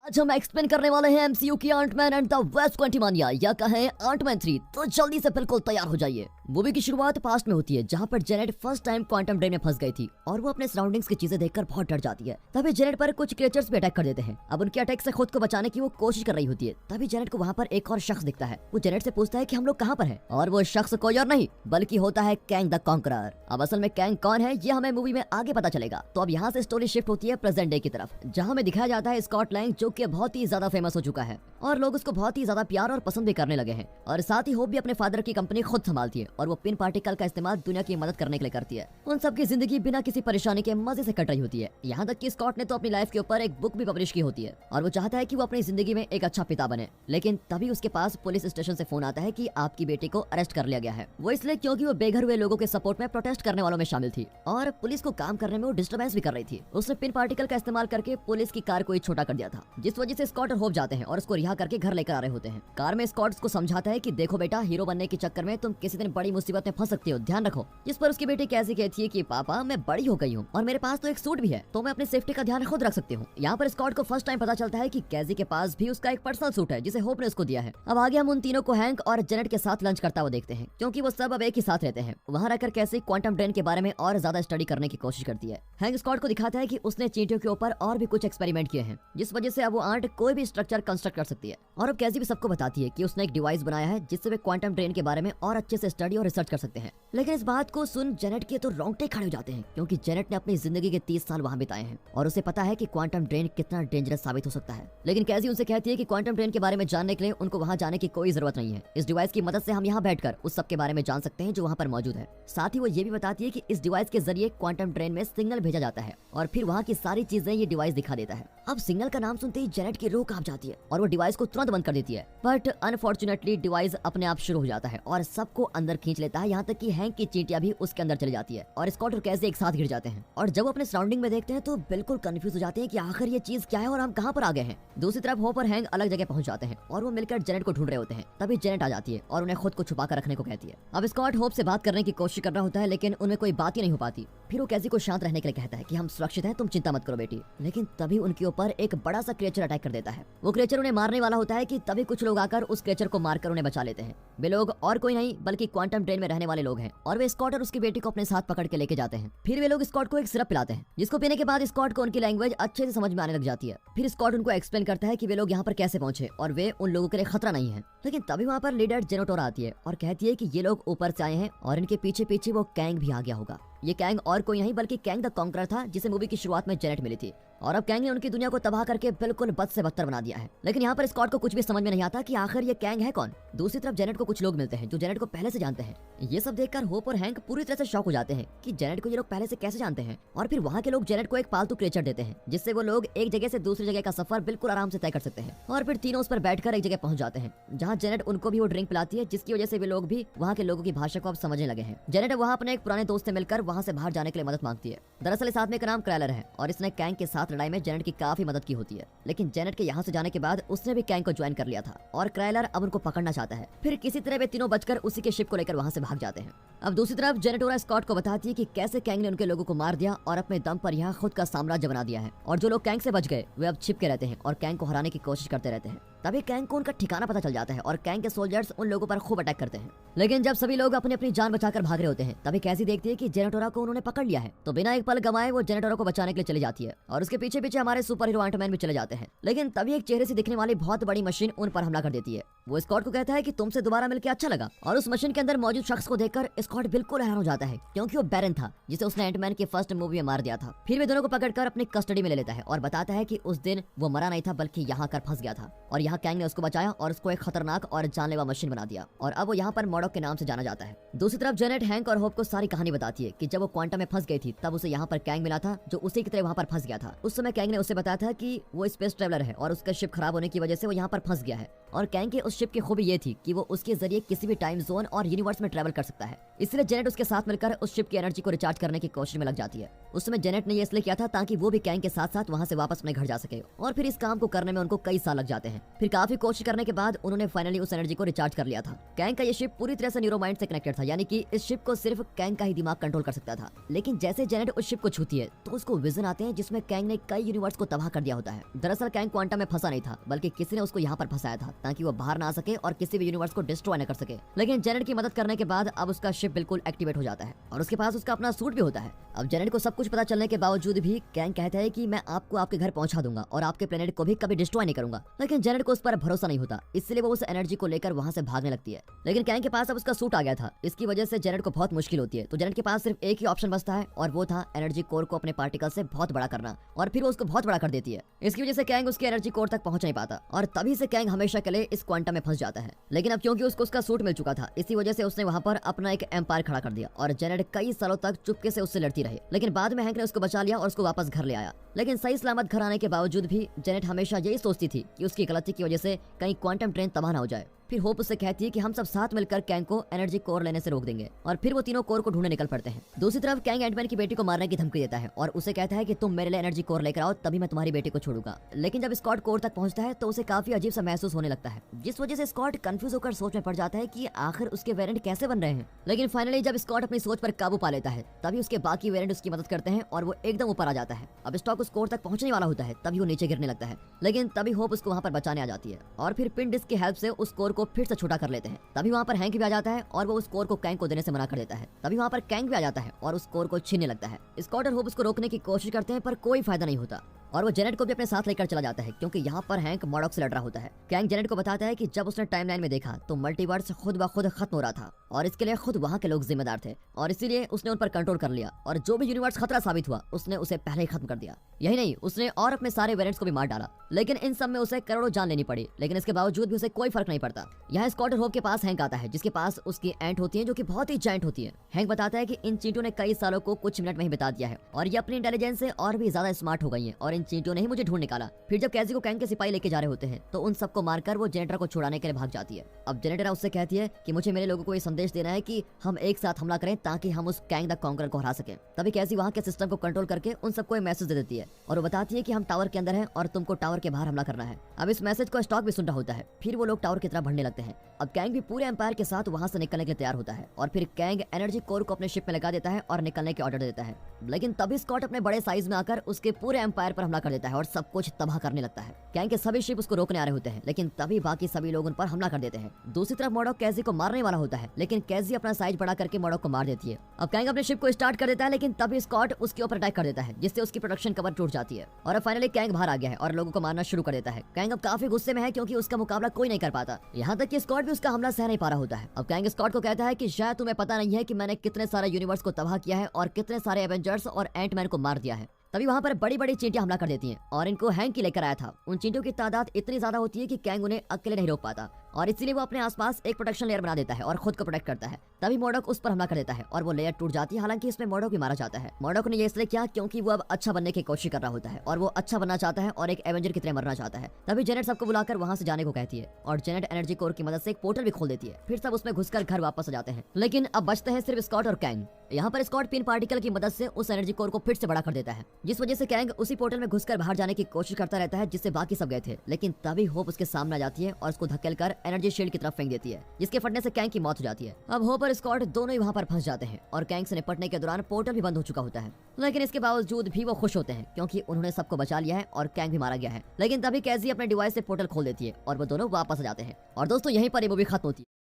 आज हम एक्सप्लेन करने वाले हैं एमसीयू की आंटमैन एंड द वेस्ट क्वांटिमानिया या कहें आंटमैन 3। तो जल्दी से बिल्कुल तैयार हो जाइए। मूवी की शुरुआत पास्ट में होती है जहां पर Janet first time quantum drain में फंस गई थी और वो अपने सराउंडिंग्स की चीजें देखकर बहुत डर जाती है। तभी जेनेट पर कुछ क्रिएचर्स भी अटैक कर देते हैं। अब उनके अटैक से खुद को बचाने की वो कोशिश कर रही होती है। तभी जेनेट को वहाँ पर एक और शख्स दिखता है। वो जेनेट से पूछता है कि हम लोग कहाँ पर हैं, और वो शख्स कोई और नहीं बल्कि होता है कैंग द कॉन्करर। अब असल में कैंग कौन है ये हमें मूवी में आगे पता चलेगा। तो अब यहाँ से स्टोरी शिफ्ट होती है प्रेजेंट डे की तरफ, जहाँ हमें दिखाया जाता है स्कॉट लैंग जो कि बहुत ही ज्यादा फेमस हो चुका है और लोग उसको बहुत ही ज्यादा प्यार और पसंद भी करने लगे हैं। और साथ ही होप भी अपने फादर की कंपनी खुद संभालती है और वो पिन पार्टिकल का इस्तेमाल दुनिया की मदद करने के लिए करती है। उन सबकी जिंदगी बिना किसी परेशानी के मजे से कट रही होती है। यहाँ तक कि स्कॉट ने तो अपनी लाइफ के ऊपर एक बुक भी पब्लिश की होती है और वो चाहता है कि वो अपनी जिंदगी में एक अच्छा पिता बने। लेकिन तभी उसके पास पुलिस स्टेशन से फोन आता है कि आपकी बेटी को अरेस्ट कर लिया गया है। वो इसलिए क्योंकि वो बेघर हुए लोगों के सपोर्ट में प्रोटेस्ट करने वालों में शामिल थी और पुलिस को काम करने में वो डिस्टर्बेंस भी कर रही थी। उसने पिन पार्टिकल का इस्तेमाल करके पुलिस की कार को ही छोटा कर दिया था, जिस वजह से स्कॉट और होप जाते हैं और उसको रिहा करके घर लेकर आ रहे होते हैं। कार में स्कॉट को समझाता है कि देखो बेटा, हीरो बनने के चक्कर में तुम किसी दिन बड़ी मुसीबत में फंस सकती हो, ध्यान रखो। जिस पर उसकी बेटी कैसी कहती है कि पापा मैं बड़ी हो गई हूँ और मेरे पास तो एक सूट भी है, तो मैं अपनी सेफ्टी का ध्यान खुद रख सकती हूँ। यहाँ पर स्कॉट को फर्स्ट टाइम पता चलता है कि कैजी के पास भी उसका एक पर्सनल सूट है जिसे होप ने उसको दिया है। अब आगे हम उन तीनों को हैंक और जेनेट के साथ लंच करता हुआ देखते हैं, क्योंकि वो सब अब एक ही साथ रहते हैं। वहाँ रहकर कैसी क्वांटम ड्रेन के बारे में और ज्यादा स्टडी करने की कोशिश करती है। हैंक स्कॉट को दिखाता है कि उसने चींटियों के ऊपर और भी कुछ एक्सपेरिमेंट किए हैं, जिस वजह से अब वो आंट कोई भी स्ट्रक्चर कंस्ट्रक्ट कर सकती है। और अब कैसी भी सबको बताती है कि उसने एक डिवाइस बनाया है जिससे वे क्वांटम ड्रेन के बारे में और अच्छे से स्टडी और रिसर्च कर सकते हैं। लेकिन इस बात को सुन जेनेट के तो रोंगटे खड़े हो जाते हैं, क्योंकि जेनेट ने अपनी जिंदगी के 30 साल वहाँ बिताए हैं और उसे पता है कि क्वांटम ड्रेन कितना डेंजरस साबित हो सकता है। लेकिन कैसी उनसे कहती है कि क्वांटम ड्रेन के बारे में जानने के लिए उनको वहाँ जाने की कोई जरूरत नहीं है। इस डिवाइस की मदद से हम यहाँ बैठकर उस सब के बारे में जान सकते हैं जो वहाँ पर मौजूद है। साथ ही वो ये भी बताती है कि इस डिवाइस के जरिए क्वांटम ड्रेन में सिग्नल भेजा जाता है और फिर वहाँ की सारी चीजें ये डिवाइस दिखा देता है। अब सिग्नल का नाम सुनते ही जेनेट की रूह कांप जाती है और वो डिवाइस को तुरंत बंद कर देती है। बट अनफॉर्चुनेटली डिवाइस अपने आप शुरू हो जाता है और सबको अंदर खींच लेता है, यहाँ तक कि हैंक की चींटियां भी उसके अंदर चली जाती है और स्कॉट और कैसी एक साथ गिर जाते हैं। और जब वो अपने सराउंडिंग में देखते हैं तो बिल्कुल कंफ्यूज हो जाते हैं कि आखिर ये चीज क्या है और हम कहाँ पर आ गए हैं। दूसरी तरफ होप और हैंक अलग जगह पहुंच जाते हैं और वो मिलकर जेनेट को ढूंढ रहे होते हैं। तभी जेनेट आ जाती है और उन्हें खुद को छुपा कर रखने को कहती है। अब स्कॉट होप से बात करने की कोशिश कर रहा होता है, लेकिन उनमें कोई बात ही नहीं हो पाती। फिर वो कैसी को शांत रहने के लिए कहता है कि हम सुरक्षित हैं, तुम चिंता मत करो बेटी। लेकिन तभी उनके ऊपर एक बड़ा सा क्रिएचर अटैक कर देता है। वो क्रिएचर उन्हें मारने वाला होता है कि तभी कुछ लोग आकर उस क्रिएचर को मारकर उन्हें बचा लेते हैं। वे लोग और कोई नहीं बल्कि क्वांटम ड्रेन में रहने वाले लोग हैं और वे स्कॉट और उसकी बेटी को अपने साथ पकड़ के लेके जाते हैं। फिर वे लोग स्कॉट को एक सिरप पिलाते हैं, जिसको पीने के बाद स्कॉट को उनकी लैंग्वेज अच्छे से समझ में आने लग जाती है। फिर स्कॉट उनको एक्सप्लेन करता है कि वे लोग यहाँ पर कैसे पहुंचे और वे उन लोगों के लिए खतरा नहीं है। लेकिन तभी वहाँ पर लीडर जेनेटोरा आती है और कहती है कि ये लोग ऊपर से आए हैं और इनके पीछे पीछे वो कैंग भी आ गया होगा। ये कैंग और कोई नहीं बल्कि कैंग द कॉन्करर था, जिसे मूवी की शुरुआत में जेनेट मिली थी। और अब कैंग ने उनकी दुनिया को तबाह करके बिल्कुल बद से बदतर बना दिया है। लेकिन यहाँ पर स्कॉट को कुछ भी समझ में नहीं आता कि आखिर ये कैंग है कौन। दूसरी तरफ जेनेट को कुछ लोग मिलते हैं जो जेनेट को पहले से जानते हैं। ये सब देखकर होप और हैंक पूरी तरह से शॉक हो जाते हैं कि जेनेट को ये लोग पहले से कैसे जानते हैं। और फिर वहाँ के लोग जेनेट को एक पालतू क्रिएचर देते हैं, जिससे वो लोग एक जगह से दूसरी जगह का सफर बिल्कुल आराम से तय कर सकते हैं। और फिर तीनों उस पर बैठकर एक जगह पहुंच जाते हैं, जहाँ जेनेट उनको भी वो ड्रिंक पिलाती है, जिसकी वजह से वे लोग भी वहाँ के लोगों की भाषा को अब समझने लगे हैं। जेनेट वहाँ अपने एक पुराने दोस्त से मिलकर वहाँ से बाहर जाने के लिए मदद मांगती है। दरअसल इस आदमी का नाम क्रैलर है और इसने कैंग के साथ लड़ाई में जेनेट की काफी मदद की होती है। लेकिन जेनेट के यहाँ से जाने के बाद उसने भी कैंग को ज्वाइन कर लिया था और क्रैलर अब उनको पकड़ना चाहता है। फिर किसी तरह वे तीनों बचकर उसी के शिप को लेकर वहाँ से भाग जाते हैं। अब दूसरी तरफ जेनेटोरा स्कॉट को बताती है कि कैसे कैंग ने उनके लोगों को मार दिया और अपने दम पर यहाँ खुद का साम्राज्य बना दिया है और जो लोग कैंग से बच गए वे अब छिप के रहते हैं और कैंग को हराने की कोशिश करते रहते हैं। तभी कैंग को उनका ठिकाना पता चल जाता है और कैंग के सोल्जर्स उन लोगों पर खूब अटैक करते हैं। लेकिन जब सभी लोग अपनी अपनी जान बचाकर भाग रहे होते हैं, तभी कैसी देखती है कि जेनेटोरा को उन्होंने पकड़ लिया है। तो बिना एक पल गंवाए वो जेनेटोरा को बचाने के लिए चली जाती है और उसके पीछे पीछे हमारे सुपर हीरो आंटमैन भी चले जाते हैं। लेकिन तभी एक चेहरे से दिखने वाली बहुत बड़ी मशीन उन पर हमला कर देती है। वो स्कॉट को कहता है कि तुमसे दोबारा मिलकर अच्छा लगा और उस मशीन के अंदर मौजूद शख्स को देखकर स्कॉट बिल्कुल हैरान हो जाता है, क्योंकि वो बैरन था जिसे उसने एंटमैन की फर्स्ट मूवी में मार दिया था। फिर वे दोनों को पकड़कर अपनी कस्टडी में ले लेता है और बताता है कि उस दिन वो मरा नहीं था बल्कि यहाँ कर फंस गया था और यहाँ कैंग ने उसको बचाया और उसको एक खतरनाक और जानलेवा मशीन बना दिया और अब वो यहाँ पर मॉडॉक के नाम से जाना जाता है। दूसरी तरफ जेनेट हैंक और होप को सारी कहानी बताती है कि जब वो क्वांटम में फंस गई थी तब उसे यहाँ पर कैंग मिला था जो उसी की तरह वहाँ पर फंस गया था। उस समय कैंग ने उसे बताया था कि वो स्पेस ट्रेवलर है और उसका शिप खराब होने की वजह से वो यहाँ पर फंस गया है। और कैंग के उस शिप की खूबी ये थी कि वो उसके जरिए किसी भी टाइम जोन और यूनिवर्स में ट्रैवल कर सकता है। इसलिए जेनेट उसके साथ मिलकर उस शिप की एनर्जी को रिचार्ज करने की कोशिश में लग जाती है। उस समय जेनेट ने ये इसलिए किया था ताकि वो भी कैंग के साथ साथ वहाँ से वापस अपने घर जा सके और फिर इस काम को करने में उनको कई साल लग जाते हैं। फिर काफी कोशिश करने के बाद उन्होंने फाइनली उस एनर्जी को रिचार्ज कर लिया था। कैंग का ये शिप पूरी तरह से न्यूरोमाइंड से कनेक्टेड था, यानी कि इस शिप को सिर्फ कैंग का ही दिमाग कंट्रोल कर सकता था। लेकिन जैसे जेनेट उस शिप को छूती है तो उसको विजन आते हैं जिसमें कैंग ने कई यूनिवर्स को तबाह कर दिया होता है। दरअसल कैंग क्वांटम में फंसा नहीं था, बल्कि किसी ने उसको यहाँ पर फंसाया था ताकि वो बाहर ना आ सके और किसी भी यूनिवर्स को डिस्ट्रॉय न कर सके। लेकिन जेनेट की मदद करने के बाद अब उसका शिप बिल्कुल एक्टिवेट हो जाता है और उसके पास उसका अपना सूट भी होता है। अब जेनेट को सब कुछ पता चलने के बावजूद भी कैंग कहता है कि मैं आपको आपके घर पहुंचा दूंगा और आपके प्लेनेट को भी कभी डिस्ट्रॉय नहीं करूंगा। लेकिन जेनेट को उस पर भरोसा नहीं होता, इसलिए वो उस एनर्जी को लेकर वहां से भागने लगती है। लेकिन कैंग के पास अब उसका सूट आ गया था, इसकी वजह से जेनेट को बहुत मुश्किल होती है। तो जेनेट के पास सिर्फ एक ही ऑप्शन बचता है और वो था एनर्जी कोर को अपने पार्टिकल से बहुत बड़ा करना, और फिर वो उसको बहुत बड़ा कर देती है। इसकी वजह से कैंग उसके एनर्जी कोर तक पहुंच नहीं पाता और तभी से कैंग हमेशा के लिए इस क्वांटम में फंस जाता है। लेकिन अब क्योंकि उसको उसका सूट मिल चुका था, इसी वजह से उसने वहां पर अपना एक एम्पायर खड़ा कर दिया और जेनेट कई सालों तक चुपके से उससे लड़ती रही। लेकिन बाद में हैंक ने उसको बचा लिया और उसको वापस घर ले आया। लेकिन सही सलामत घर आने के बावजूद भी जेनेट हमेशा यही सोचती थी कि उसकी गलती की वजह से कहीं क्वांटम ट्रेन तबाह ना हो जाए। फिर होप उससे कहती है कि हम सब साथ मिलकर कैंग को एनर्जी कोर लेने से रोक देंगे, और फिर वो तीनों कोर को ढूंढने निकल पड़ते हैं। दूसरी तरफ कैंग एंटमैन की बेटी को मारने की धमकी देता है और उसे कहता है कि तुम मेरे लिए एनर्जी कोर लेकर आओ, तभी मैं तुम्हारी बेटी को छोड़ूंगा। लेकिन जब स्कॉट कोर तक पहुंचता है तो उसे काफी अजीब सा महसूस होने लगता है, जिस वजह से स्कॉट कंफ्यूज होकर सोच में पड़ जाता है कि आखिर उसके वेरिएंट कैसे बन रहे हैं। लेकिन फाइनली जब स्कॉट अपनी सोच पर काबू पा लेता है तभी उसके बाकी वेरिएंट उसकी मदद करते हैं और वो एकदम ऊपर आ जाता है। अब स्टॉक उस कोर तक पहुंचने वाला होता है तभी वो नीचे गिरने लगता है, लेकिन तभी होप उसको वहां पर बचाने आ जाती है और फिर पिन डिस्क की हेल्प से उस कोर को फिर से छोटा कर लेते हैं। तभी वहां पर हैंक भी आ जाता है और वो उस कोर को कैंग को देने से मना कर देता है। तभी वहां पर कैंग भी आ जाता है और उस कोर को छीनने लगता है। स्कॉट और होप उसको रोकने की कोशिश करते हैं पर कोई फायदा नहीं होता और वो जेनेट को भी अपने साथ लेकर चला जाता है, क्योंकि यहाँ पर हैंक मॉडॉक से लड़ रहा होता है। कैंग जेनेट को बताता है कि जब उसने टाइमलाइन में देखा तो मल्टीवर्स खुद ब खुद खत्म हो रहा था और इसके लिए खुद वहाँ के लोग जिम्मेदार थे और इसीलिए उसने उन पर कंट्रोल कर लिया और जो भी यूनिवर्स खतरा साबित हुआ उसने उसे पहले ही खत्म कर दिया। यही नहीं, उसने और अपने सारे वेरिएंट्स को भी मार डाला। लेकिन इन सब में उसे करोड़ों जान लेनी पड़ी, लेकिन इसके बावजूद भी उसे कोई फर्क नहीं पड़ता। यहाँ स्कॉट और होप के पास हैंक आता है जिसके पास उसकी एंट होती है जो कि बहुत ही जायंट होती है। हैंक बताता है कि इन चींटियों ने कई सालों को कुछ मिनट में ही बिता दिया है और ये अपनी इंटेलिजेंस से और भी ज्यादा स्मार्ट हो गई है और इन चींटियों ने ही मुझे ढूंढ निकाला। फिर जब कैजी को कैंग के सिपाही लेके जा रहे होते हैं तो उन सबको मारकर वो जेनेटर को छुड़ाने के लिए भाग जाती है। अब जेनेटर उससे कहती है कि मुझे मेरे लोगों को ये संदेश देना है कि हम एक साथ हमला करें ताकि हम उस कैंग द कॉन्करर को हरा सकें। तभी कैसी वहाँ के सिस्टम को कंट्रोल करके उन सबको एक मैसेज दे देती है और वो बताती है कि हम टावर के अंदर हैं और तुमको टावर के बाहर हमला करना है। अब इस मैसेज को स्टॉक भी सुन रहा होता है। फिर वो लोग टावर की तरफ बढ़ने लगते हैं। अब कैंग भी पूरे एम्पायर के साथ वहां से निकलने के लिए तैयार होता है और फिर कैंग एनर्जी कोर को अपने शिप में लगा देता है और निकलने के ऑर्डर देता है। लेकिन तभी स्कॉट अपने बड़े साइज में आकर उसके पूरे एम्पायर पर हमला कर देता है और सब कुछ तबाह करने लगता है। कैंग के सभी शिप उसको रोकने आ रहे होते हैं, लेकिन तभी बाकी सभी लोग उन पर हमला कर देते हैं। दूसरी तरफ मॉडॉक कैजी को मारने वाला होता है, लेकिन कैजी अपना साइज बड़ा करके मॉडॉक को मार देती है। अब कैंग अपने शिप को स्टार्ट कर देता है, लेकिन तभी स्कॉट उसके ऊपर अटैक कर देता है जिससे उसकी प्रोडक्शन कवर टूट जाती है और अब फाइनली कैंग बाहर आ गया है और लोगों को मारना शुरू कर देता है। कैंग अब काफी गुस्से में है क्योंकि उसका मुकाबला कोई नहीं कर पाता, यहाँ तक कि स्कॉट भी उसका हमला सह नहीं पा रहा होता है। अब कैंग स्कॉट को कहता है कि शायद तुम्हें पता नहीं है कि मैंने कितने सारे यूनिवर्स को तबाह किया है और कितने सारे एवेंजर्स और एंटमैन को मार दिया है। तभी वहाँ पर बड़ी बड़ी चींटियां हमला कर देती हैं और इनको हैंक की लेकर आया था। उन चींटियों की तादाद इतनी ज्यादा होती है कि कैंग उन्हें अकेले नहीं रोक पाता और इसीलिए वो अपने आसपास एक प्रोटेक्शन लेयर बना देता है और खुद को प्रोटेक्ट करता है। तभी मॉडॉक उस पर हमला कर देता है और वो लेयर टूट जाती है। हालांकि इसमें मॉडॉक भी मारा जाता है। मॉडॉक ने ये इसलिए किया क्योंकि वो अब अच्छा बनने की कोशिश कर रहा होता है और वो अच्छा बनना चाहता है और एक एवेंजर की तरह मरना चाहता है। तभी जेनेट सबको बुलाकर वहाँ से जाने को कहती है और जेनेट एनर्जी कोर की मदद से एक पोर्टल भी खोल देती है। फिर सब उसमें घुसकर घर वापस आ जाते हैं, लेकिन अब बचते हैं सिर्फ स्कॉट और कैंग। यहाँ पर स्कॉट पिन पार्टिकल की मदद से उस एनर्जी कोर को फिर से बड़ा कर देता है, जिस वजह से कैंग उसी पोर्टल में घुसकर बाहर जाने की कोशिश करता रहता है जिससे बाकी सब गए थे। लेकिन तभी होप उसके सामने आ जाती है और उसको धकेलकर एनर्जी शील्ड की तरफ फेंक देती है, जिसके फटने से कैंग की मौत हो जाती है। अब होप और स्कॉट दोनों ही वहाँ पर फंस जाते हैं और कैंग से निपटने के दौरान पोर्टल भी बंद हो चुका होता है। लेकिन इसके बावजूद भी वो खुश होते हैं क्योंकि उन्होंने सबको बचा लिया है और कैंग भी मारा गया है। लेकिन तभी कैजी अपने डिवाइस से पोर्टल खोल देती है और वो दोनों वापस आ जाते हैं। और दोस्तों यहीं पर ये मूवी खत्म होती है।